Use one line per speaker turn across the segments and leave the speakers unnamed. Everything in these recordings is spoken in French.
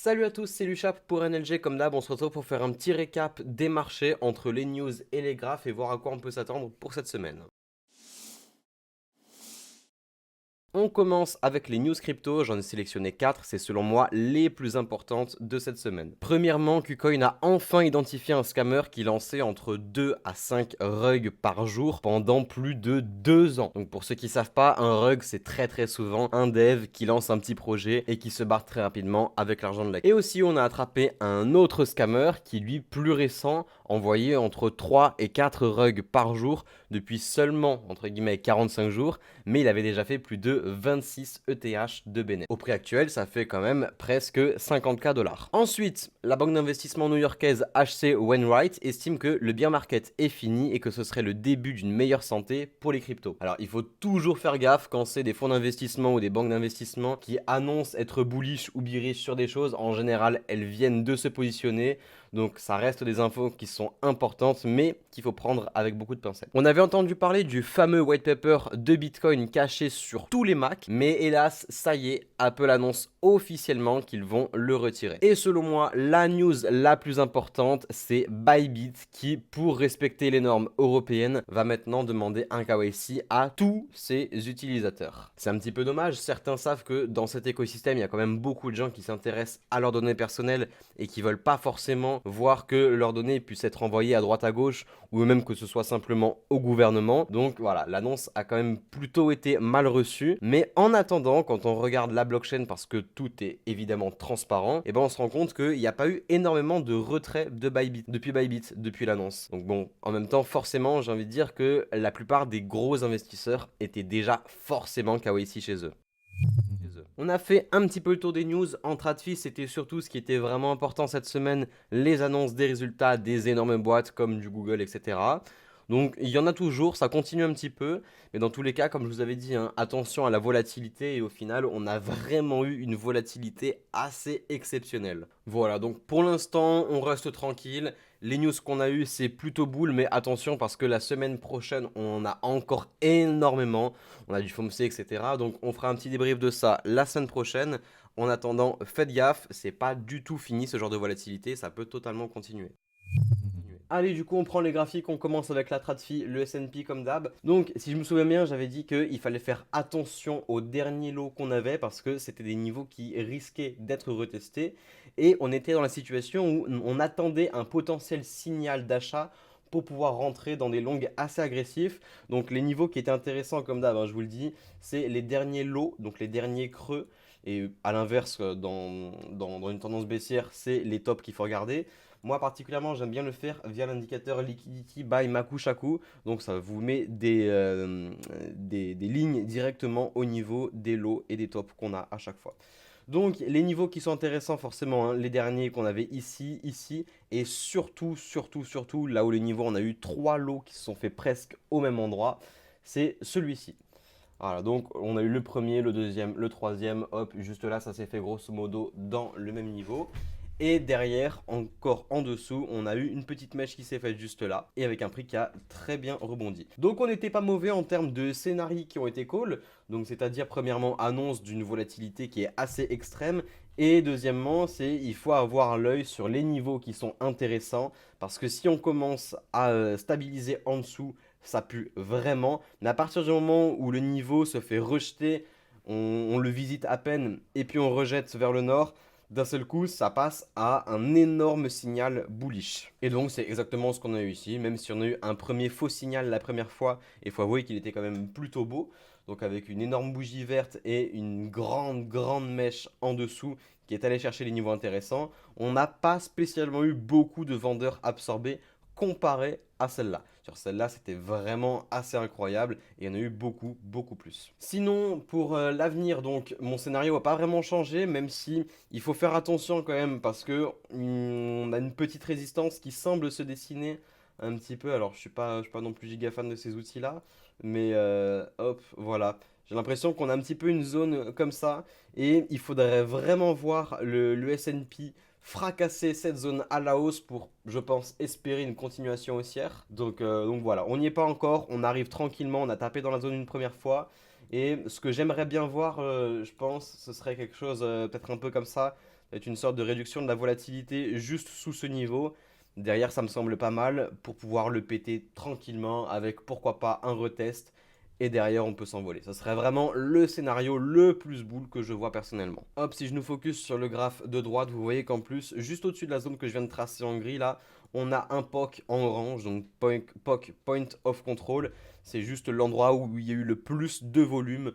Salut à tous, c'est Luchap pour NLG. Comme d'hab, on se retrouve pour faire un petit récap des marchés entre les news et les graphes et voir à quoi on peut s'attendre pour cette semaine. On commence avec les news crypto, j'en ai sélectionné 4, c'est selon moi les plus importantes de cette semaine. Premièrement, KuCoin a enfin identifié un scammer qui lançait entre 2 à 5 rugs par jour pendant plus de 2 ans. Donc pour ceux qui savent pas, un rug c'est très souvent un dev qui lance un petit projet et qui se barre très rapidement avec l'argent de la. Et aussi on a attrapé un autre scammer qui lui plus récent envoyait entre 3 et 4 rugs par jour depuis seulement entre guillemets 45 jours, mais il avait déjà fait plus de 26 ETH de bénéfice. Au prix actuel, ça fait quand même presque 50K dollars. Ensuite, la banque d'investissement new-yorkaise HC Wainwright estime que le bear market est fini et que ce serait le début d'une meilleure santé pour les cryptos. Alors, il faut toujours faire gaffe quand c'est des fonds d'investissement ou des banques d'investissement qui annoncent être bullish ou bearish sur des choses. En général, elles viennent de se positionner. Donc ça reste des infos qui sont importantes, mais qu'il faut prendre avec beaucoup de pincettes. On avait entendu parler du fameux white paper de Bitcoin caché sur tous les Macs, mais hélas, ça y est, Apple annonce officiellement qu'ils vont le retirer. Et selon moi, la news la plus importante, c'est Bybit qui, pour respecter les normes européennes, va maintenant demander un KYC à tous ses utilisateurs. C'est un petit peu dommage, certains savent que dans cet écosystème, il y a quand même beaucoup de gens qui s'intéressent à leurs données personnelles et qui veulent pas forcément voir que leurs données puissent être envoyées à droite à gauche ou même que ce soit simplement au gouvernement. Donc voilà, l'annonce a quand même plutôt été mal reçue. Mais en attendant, quand on regarde la blockchain, parce que tout est évidemment transparent, et ben on se rend compte qu'il n'y a pas eu énormément de retrait de Bybit, depuis l'annonce. Donc bon, en même temps, forcément, j'ai envie de dire que la plupart des gros investisseurs étaient déjà forcément KYC chez eux. On a fait un petit peu le tour des news. En TradFi, c'était surtout ce qui était vraiment important cette semaine, les annonces des résultats des énormes boîtes comme du Google, etc. Donc il y en a toujours, ça continue un petit peu, mais dans tous les cas, comme je vous avais dit, hein, attention à la volatilité et au final, on a vraiment eu une volatilité assez exceptionnelle. Voilà, donc pour l'instant, on reste tranquille. Les news qu'on a eues, c'est plutôt boule, mais attention parce que la semaine prochaine, on en a encore énormément. On a du FOMC, etc. Donc on fera un petit débrief de ça la semaine prochaine. En attendant, faites gaffe, c'est pas du tout fini ce genre de volatilité, ça peut totalement continuer. Allez, du coup, on prend les graphiques, on commence avec la TradFi, le S&P comme d'hab. Donc, si je me souviens bien, j'avais dit qu'il fallait faire attention aux derniers lots qu'on avait parce que c'était des niveaux qui risquaient d'être retestés. Et on était dans la situation où on attendait un potentiel signal d'achat pour pouvoir rentrer dans des longues assez agressifs. Donc, les niveaux qui étaient intéressants comme d'hab, hein, je vous le dis, c'est les derniers lots, donc les derniers creux. Et à l'inverse, dans une tendance baissière, c'est les tops qu'il faut regarder. Moi particulièrement, j'aime bien le faire via l'indicateur Liquidity by Makushaku. Donc ça vous met des lignes directement au niveau des lows et des tops qu'on a à chaque fois. Donc les niveaux qui sont intéressants forcément, hein, les derniers qu'on avait ici, et surtout, là où les niveaux, on a eu 3 lots qui se sont fait presque au même endroit, c'est celui-ci. Voilà, donc on a eu le premier, le deuxième, le troisième, hop, juste là, ça s'est fait grosso modo dans le même niveau. Et derrière, encore en dessous, on a eu une petite mèche qui s'est faite juste là, et avec un prix qui a très bien rebondi. Donc on n'était pas mauvais en termes de scénarios qui ont été call, donc c'est-à-dire premièrement annonce d'une volatilité qui est assez extrême, et deuxièmement, il faut avoir l'œil sur les niveaux qui sont intéressants, parce que si on commence à stabiliser en dessous, ça pue vraiment. Mais à partir du moment où le niveau se fait rejeter, on le visite à peine et puis on rejette vers le nord, d'un seul coup, ça passe à un énorme signal bullish. Et donc, c'est exactement ce qu'on a eu ici, même si on a eu un premier faux signal la première fois, et il faut avouer qu'il était quand même plutôt beau. Donc, avec une énorme bougie verte et une grande mèche en dessous qui est allée chercher les niveaux intéressants, on n'a pas spécialement eu beaucoup de vendeurs absorbés comparé à celle-là. Sur celle-là, c'était vraiment assez incroyable et il y en a eu beaucoup plus. Sinon, pour l'avenir, donc, mon scénario va pas vraiment changer, même si il faut faire attention quand même parce que on a une petite résistance qui semble se dessiner un petit peu. Alors, je suis pas non plus giga fan de ces outils-là, mais hop, voilà. J'ai l'impression qu'on a un petit peu une zone comme ça et il faudrait vraiment voir le S&P fracasser cette zone à la hausse pour, je pense, espérer une continuation haussière. Donc voilà, on n'y est pas encore, on arrive tranquillement, on a tapé dans la zone une première fois. Et ce que j'aimerais bien voir, je pense, ce serait quelque chose peut-être un peu comme ça, être une sorte de réduction de la volatilité juste sous ce niveau. Derrière, ça me semble pas mal pour pouvoir le péter tranquillement avec pourquoi pas un retest. Et derrière, on peut s'envoler. Ça serait vraiment le scénario le plus boule que je vois personnellement. Hop, si je nous focus sur le graphe de droite, vous voyez qu'en plus, juste au-dessus de la zone que je viens de tracer en gris là, on a un POC en orange, donc POC, Point of Control. C'est juste l'endroit où il y a eu le plus de volume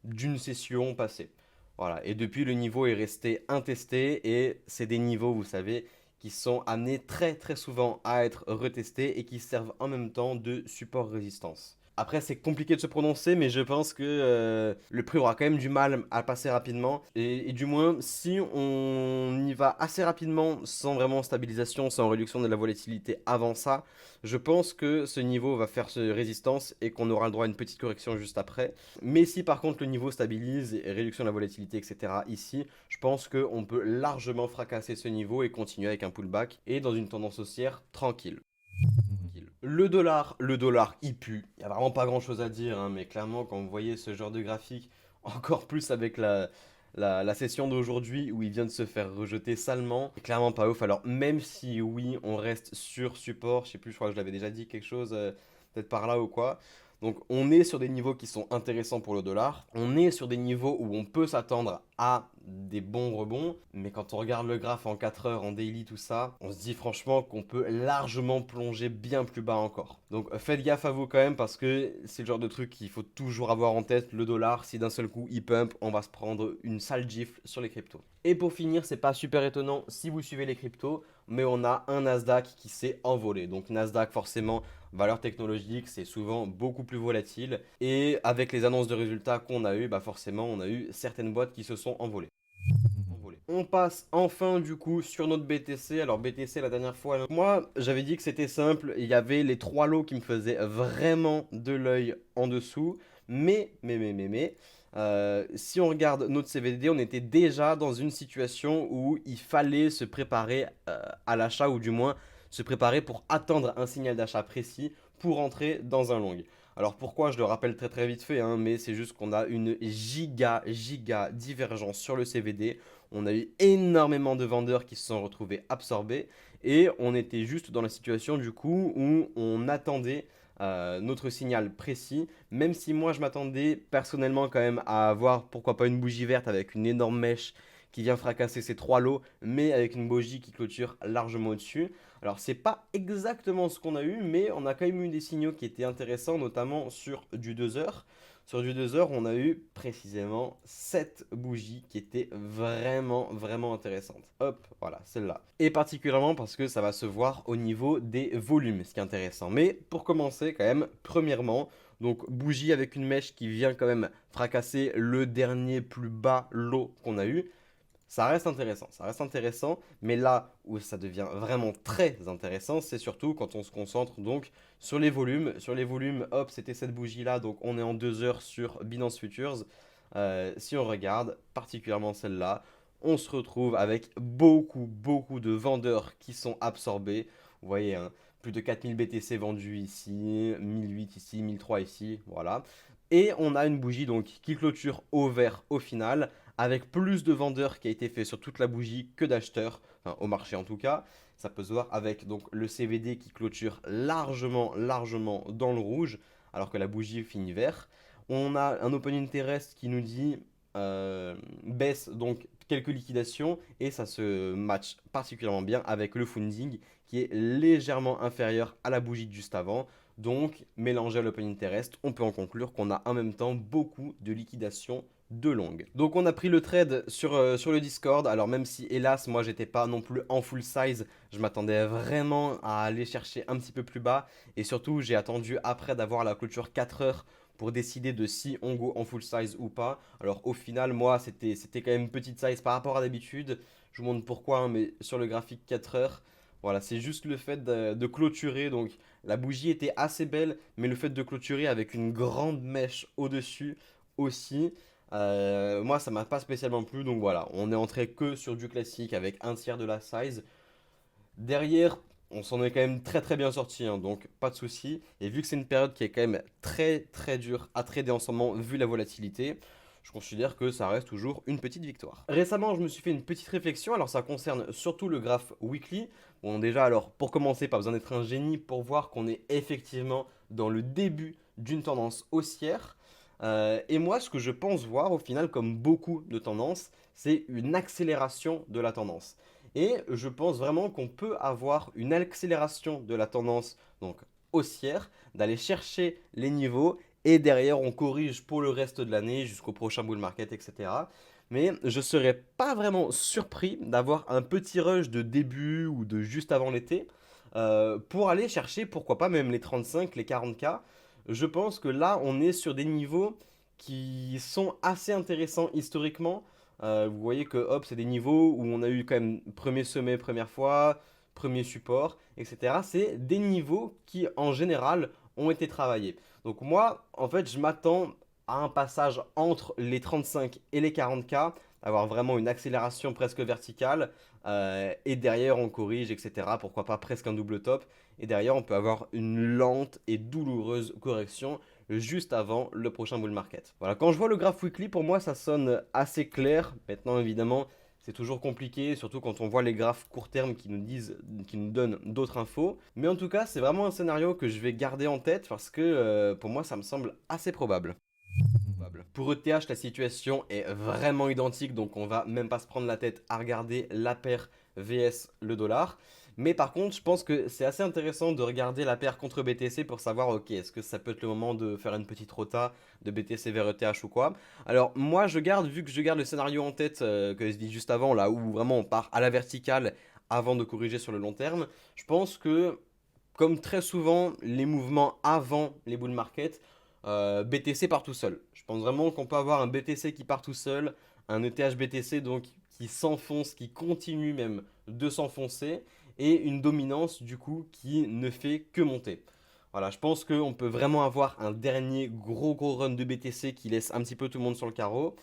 d'une session passée. Voilà, et depuis le niveau est resté intesté et c'est des niveaux, vous savez, qui sont amenés très très souvent à être retestés et qui servent en même temps de support résistance. Après, c'est compliqué de se prononcer, mais je pense que le prix aura quand même du mal à passer rapidement. Et du moins, si on y va assez rapidement, sans vraiment stabilisation, sans réduction de la volatilité avant ça, je pense que ce niveau va faire résistance et qu'on aura le droit à une petite correction juste après. Mais si par contre le niveau stabilise et réduction de la volatilité, etc., ici, je pense qu'on peut largement fracasser ce niveau et continuer avec un pullback et dans une tendance haussière tranquille. Le dollar, il pue. Il n'y a vraiment pas grand-chose à dire, hein, mais clairement, quand vous voyez ce genre de graphique, encore plus avec la session d'aujourd'hui où il vient de se faire rejeter salement, c'est clairement pas ouf. Alors, même si oui, on reste sur support, je sais plus, je crois que je l'avais déjà dit quelque chose, peut-être par là ou quoi. Donc, on est sur des niveaux qui sont intéressants pour le dollar. On est sur des niveaux où on peut s'attendre à des bons rebonds. Mais quand on regarde le graphe en 4 heures, en daily, tout ça, on se dit franchement qu'on peut largement plonger bien plus bas encore. Donc faites gaffe à vous quand même parce que c'est le genre de truc qu'il faut toujours avoir en tête. Le dollar, si d'un seul coup il pump, on va se prendre une sale gifle sur les cryptos. Et pour finir, c'est pas super étonnant si vous suivez les cryptos, mais on a un Nasdaq qui s'est envolé. Donc Nasdaq, forcément, valeur technologique, c'est souvent beaucoup plus volatile. Et avec les annonces de résultats qu'on a eu, bah forcément, on a eu certaines boîtes qui se sont envolées. On passe enfin du coup sur notre BTC. Alors BTC la dernière fois, moi j'avais dit que c'était simple. Il y avait les trois lots qui me faisaient vraiment de l'œil en dessous. Mais, si on regarde notre CVD, on était déjà dans une situation où il fallait se préparer à l'achat ou du moins se préparer pour attendre un signal d'achat précis pour entrer dans un long. Alors pourquoi, je le rappelle très très vite fait, hein, mais c'est juste qu'on a une giga divergence sur le CVD. On a eu énormément de vendeurs qui se sont retrouvés absorbés et on était juste dans la situation du coup où on attendait notre signal précis, même si moi je m'attendais personnellement quand même à avoir pourquoi pas une bougie verte avec une énorme mèche qui vient fracasser ces trois lots, mais avec une bougie qui clôture largement au-dessus. Alors c'est pas exactement ce qu'on a eu, mais on a quand même eu des signaux qui étaient intéressants, notamment sur du 2 heures. Sur du 2 heures, on a eu précisément 7 bougies qui étaient vraiment intéressantes. Hop, voilà, celle-là. Et particulièrement parce que ça va se voir au niveau des volumes, ce qui est intéressant. Mais pour commencer, quand même, premièrement, donc bougie avec une mèche qui vient quand même fracasser le dernier plus bas lot qu'on a eu. Ça reste intéressant, mais là où ça devient vraiment très intéressant, c'est surtout quand on se concentre donc sur les volumes. Sur les volumes, hop, c'était cette bougie-là, donc on est en 2 heures sur Binance Futures. Si on regarde, particulièrement celle-là, on se retrouve avec beaucoup de vendeurs qui sont absorbés. Vous voyez, hein, plus de 4000 BTC vendus ici, 1008 ici, 1003 ici, voilà. Et on a une bougie donc qui clôture au vert au final, avec plus de vendeurs qui a été fait sur toute la bougie que d'acheteurs, enfin, au marché en tout cas. Ça peut se voir avec donc le CVD qui clôture largement dans le rouge, alors que la bougie finit vert. On a un Open Interest qui nous dit baisse, donc quelques liquidations, et ça se match particulièrement bien avec le funding qui est légèrement inférieur à la bougie de juste avant. Donc, mélangé à l'Open Interest, on peut en conclure qu'on a en même temps beaucoup de liquidations de longue. Donc on a pris le trade sur le Discord. Alors même si hélas moi j'étais pas non plus en full size, je m'attendais vraiment à aller chercher un petit peu plus bas. Et surtout j'ai attendu après d'avoir la clôture 4 heures pour décider de si on go en full size ou pas. Alors au final moi c'était quand même petite size par rapport à d'habitude. Je vous montre pourquoi, hein, mais sur le graphique 4 heures, voilà, c'est juste le fait de clôturer. Donc la bougie était assez belle, mais le fait de clôturer avec une grande mèche au-dessus aussi, moi, ça m'a pas spécialement plu, donc voilà, on est entré que sur du classique avec un tiers de la size. Derrière, on s'en est quand même très bien sorti, hein, donc pas de souci. Et vu que c'est une période qui est quand même très dure à trader en ce moment, vu la volatilité, je considère que ça reste toujours une petite victoire. Récemment, je me suis fait une petite réflexion, alors ça concerne surtout le graphe weekly. Bon, déjà, alors pour commencer, pas besoin d'être un génie pour voir qu'on est effectivement dans le début d'une tendance haussière. Et moi, ce que je pense voir au final, comme beaucoup de tendances, c'est une accélération de la tendance. Et je pense vraiment qu'on peut avoir une accélération de la tendance donc haussière, d'aller chercher les niveaux et derrière on corrige pour le reste de l'année jusqu'au prochain bull market, etc. Mais je ne serais pas vraiment surpris d'avoir un petit rush de début ou de juste avant l'été pour aller chercher pourquoi pas même les 35, les 40K. Je pense que là on est sur des niveaux qui sont assez intéressants historiquement. Vous voyez que hop, c'est des niveaux où on a eu quand même premier sommet première fois, premier support, etc. C'est des niveaux qui en général ont été travaillés. Donc moi, en fait, je m'attends à un passage entre les 35 et les 40K, avoir vraiment une accélération presque verticale, et derrière on corrige, etc. Pourquoi pas presque un double top, et derrière on peut avoir une lente et douloureuse correction juste avant le prochain bull market. Voilà, quand je vois le graph weekly, pour moi, ça sonne assez clair. Maintenant, évidemment, c'est toujours compliqué, surtout quand on voit les graphes court terme qui nous disent, qui nous donnent d'autres infos. Mais en tout cas, c'est vraiment un scénario que je vais garder en tête parce que pour moi, ça me semble assez probable. Pour ETH, la situation est vraiment identique, donc on va même pas se prendre la tête à regarder la paire vs le dollar. Mais par contre, je pense que c'est assez intéressant de regarder la paire contre BTC pour savoir, ok, est-ce que ça peut être le moment de faire une petite rota de BTC vers ETH ou quoi. Alors moi, vu que je garde le scénario en tête que je dis juste avant, là où vraiment on part à la verticale avant de corriger sur le long terme, je pense que, comme très souvent, les mouvements avant les bull market, BTC part tout seul. Je pense vraiment qu'on peut avoir un BTC qui part tout seul, un ETH BTC donc qui s'enfonce, qui continue même de s'enfoncer, et une dominance du coup qui ne fait que monter. Voilà, je pense qu'on peut vraiment avoir un dernier gros run de BTC qui laisse un petit peu tout le monde sur le carreau.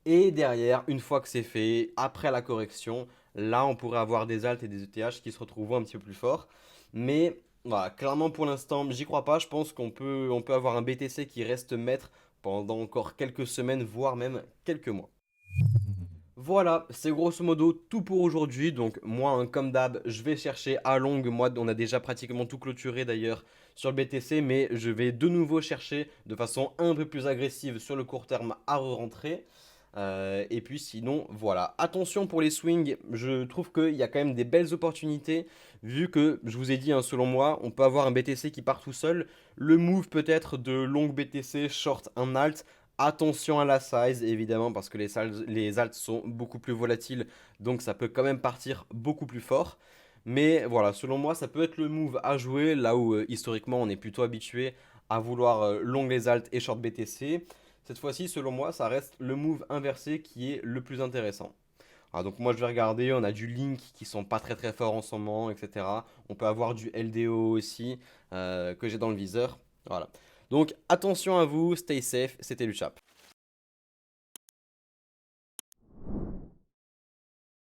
Et derrière, une fois que c'est fait, après la correction, là on pourrait avoir des alts et des ETH qui se retrouvent un petit peu plus forts. Mais voilà, clairement pour l'instant, j'y crois pas. Je pense qu'on peut avoir un BTC qui reste maître pendant encore quelques semaines, voire même quelques mois. Voilà, c'est grosso modo tout pour aujourd'hui. Donc moi, hein, comme d'hab, je vais chercher à longue. Moi, on a déjà pratiquement tout clôturé d'ailleurs sur le BTC, mais je vais de nouveau chercher de façon un peu plus agressive sur le court terme à re-rentrer. Et puis sinon, voilà. Attention pour les swings, je trouve qu'il y a quand même des belles opportunités, vu que, je vous ai dit, hein, selon moi, on peut avoir un BTC qui part tout seul. Le move peut être de long BTC, short un alt. Attention à la size, évidemment, parce que les alts sont beaucoup plus volatiles, donc ça peut quand même partir beaucoup plus fort. Mais voilà, selon moi, ça peut être le move à jouer, là où historiquement on est plutôt habitué à vouloir long les alts et short BTC. Cette fois-ci, selon moi, ça reste le move inversé qui est le plus intéressant. Ah, donc moi je vais regarder, on a du Link qui sont pas très forts en ce moment, etc. On peut avoir du LDO aussi que j'ai dans le viseur. Voilà. Donc attention à vous, stay safe, c'était Luchap.